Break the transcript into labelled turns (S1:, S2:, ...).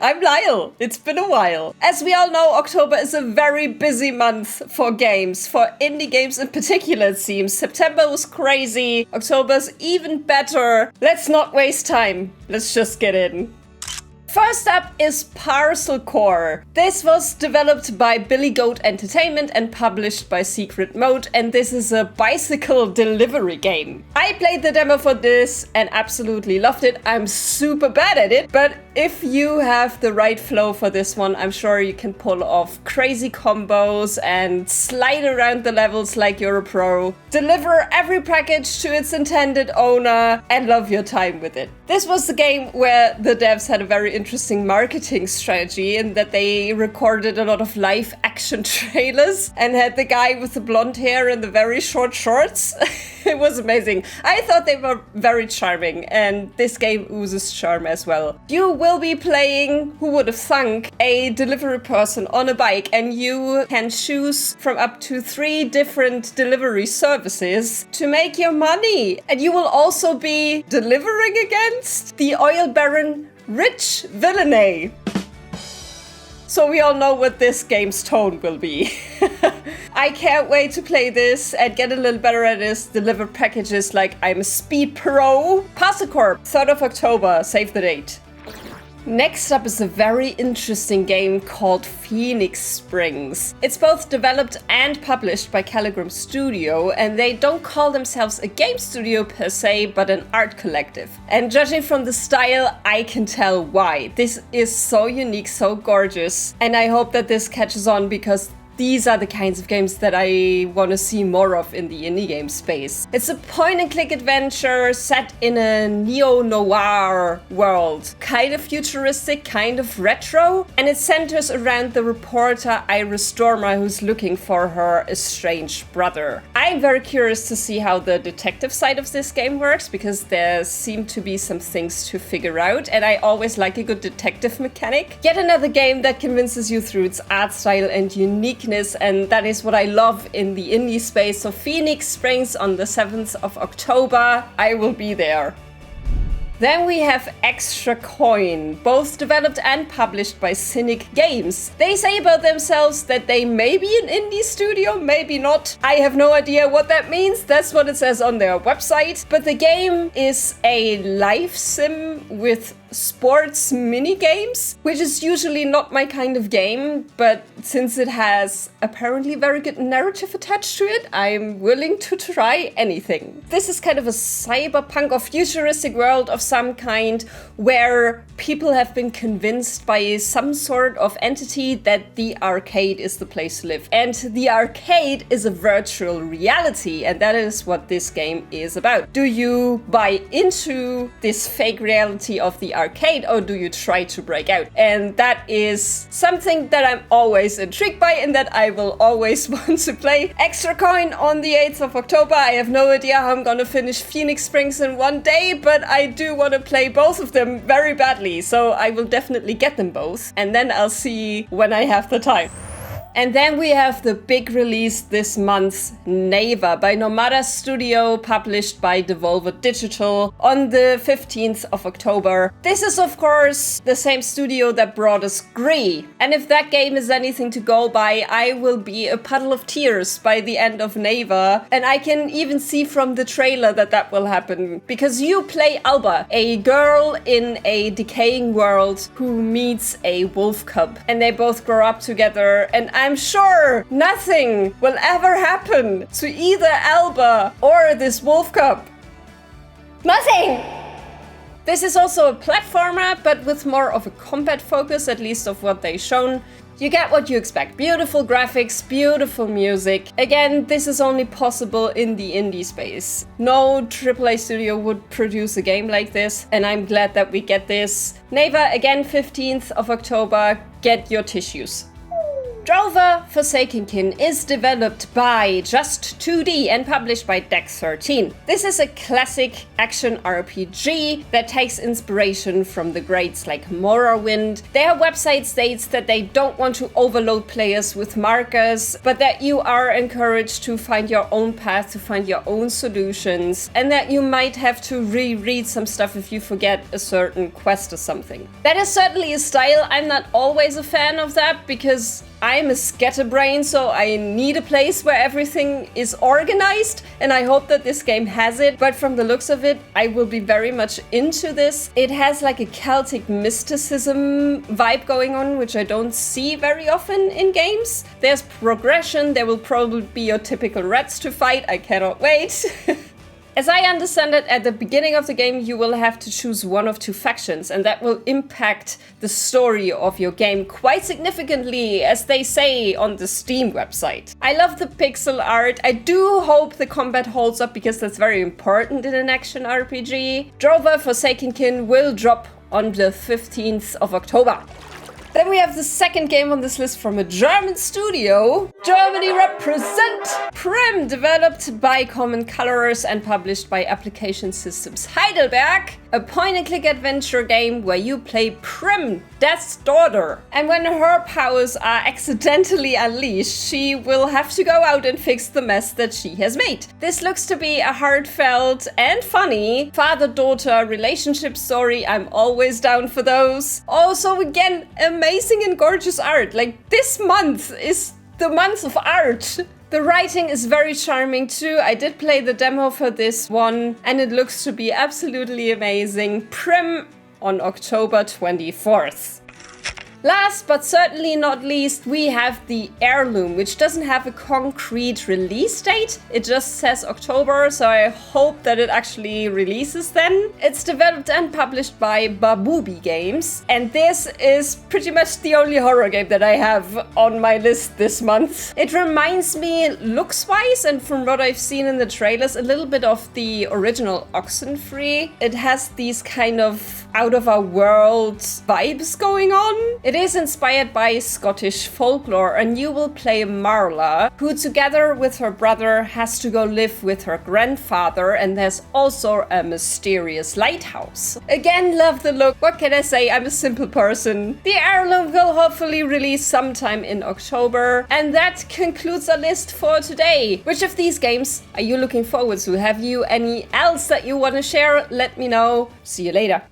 S1: I'm Lile. It's been a while. As we all know, October is a very busy month for games, for indie games in particular, it seems. September was crazy. October's even better. Let's not waste time. Let's just get in. First up is Parcel Corps. This was developed by Billy Goat Entertainment and published by Secret Mode, and this is a bicycle delivery game. I played the demo for this and absolutely loved it. I'm super bad at it, but if you have the right flow for this one, I'm sure you can pull off crazy combos and slide around the levels like you're a pro, deliver every package to its intended owner, and love your time with it. This was the game where the devs had a very interesting marketing strategy in that they recorded a lot of live action trailers and had the guy with the blonde hair and the very short shorts. It was amazing. I thought they were very charming, and this game oozes charm as well. You will be playing, who would have thunk, a delivery person on a bike, and you can choose from up to 3 different delivery services to make your money. And you will also be delivering against the oil baron Rich Villainy. So we all know what this game's tone will be. I can't wait to play this and get a little better at this, deliver packages like I'm a speed pro. Parcel Corps, 3rd of October, save the date. Next up is a very interesting game called Phoenix Springs. It's both developed and published by Caligram Studio, and they don't call themselves a game studio per se, but an art collective. And judging from the style, I can tell why. This is so unique, so gorgeous, and I hope that this catches on because these are the kinds of games that I want to see more of in the indie game space. It's a point-and-click adventure set in a neo-noir world. Kind of futuristic, kind of retro, and it centers around the reporter Iris Stormer, who's looking for her estranged brother. I'm very curious to see how the detective side of this game works, because there seem to be some things to figure out, and I always like a good detective mechanic. Yet another game that convinces you through its art style and uniqueness, and that is what I love in the indie space. So Phoenix Springs on the 7th of October. I will be there. Then we have Extra Coin, both developed and published by Cynic Games. They say about themselves that they may be an indie studio, maybe not. I have no idea what that means. That's what it says on their website. But the game is a life sim with sports mini games, which is usually not my kind of game, but since it has apparently very good narrative attached to it, I'm willing to try anything. This is kind of a cyberpunk or futuristic world of some kind where people have been convinced by some sort of entity that the arcade is the place to live. And the arcade is a virtual reality, and that is what this game is about. Do you buy into this fake reality of the arcade, or do you try to break out? And that is something that I'm always intrigued by and that I will always want to play. Extra Coin on the 8th of October. I have no idea how I'm gonna finish Phoenix Springs in one day, but I do want to play both of them very badly, so I will definitely get them both, and then I'll see when I have the time. And then we have the big release this month, Neva, by Nomada Studio, published by Devolver Digital on the 15th of October. This is, of course, the same studio that brought us Gree. And if that game is anything to go by, I will be a puddle of tears by the end of Neva. And I can even see from the trailer that that will happen. Because you play Alba, a girl in a decaying world who meets a wolf cub. And they both grow up together, and I'm sure nothing will ever happen to either Alba or this wolf cub. Nothing! This is also a platformer, but with more of a combat focus, at least of what they've shown. You get what you expect. Beautiful graphics, beautiful music. Again, this is only possible in the indie space. No AAA studio would produce a game like this, and I'm glad that we get this. Neva, again, 15th of October. Get your tissues. Drova Forsaken Kin is developed by Just 2D and published by Deck 13. This is a classic action RPG that takes inspiration from the greats like Morrowind. Their website states that they don't want to overload players with markers, but that you are encouraged to find your own path, to find your own solutions, and that you might have to reread some stuff if you forget a certain quest or something. That is certainly a style. I'm not always a fan of that because I'm a scatterbrain, so I need a place where everything is organized, and I hope that this game has it. But from the looks of it, I will be very much into this. It has like a Celtic mysticism vibe going on, which I don't see very often in games. There's progression, there will probably be your typical rats to fight. I cannot wait. As I understand it, at the beginning of the game, you will have to choose one of two factions, and that will impact the story of your game quite significantly, as they say on the Steam website. I love the pixel art. I do hope the combat holds up, because that's very important in an action RPG. Drova Forsaken Kin will drop on the 15th of October. Then we have the second game on this list from a German studio. Germany represent! PRIM, developed by Common Colors and published by Application Systems Heidelberg. A point-and-click adventure game where you play PRIM, Death's daughter. And when her powers are accidentally unleashed, she will have to go out and fix the mess that she has made. This looks to be a heartfelt and funny father-daughter relationship story. I'm always down for those. Also, again, amazing and gorgeous art. Like, this month is the month of art. The writing is very charming too. I did play the demo for this one, and it looks to be absolutely amazing. PRIM on October 24th. Last but certainly not least, we have the Heirloom, which doesn't have a concrete release date. It just says October, so I hope that it actually releases then. It's developed and published by Babooby Games, and this is pretty much the only horror game that I have on my list this month. It reminds me, looks-wise, and from what I've seen in the trailers, a little bit of the original Oxenfree. It has these kind of out-of-our-world vibes going on. It is inspired by Scottish folklore, and you will play Marla, who together with her brother has to go live with her grandfather, and there's also a mysterious lighthouse. Again, love the look. What can I say? I'm a simple person. The Heirloom will hopefully release sometime in October, and that concludes our list for today. Which of these games are you looking forward to? Have you any else that you want to share? Let me know. See you later.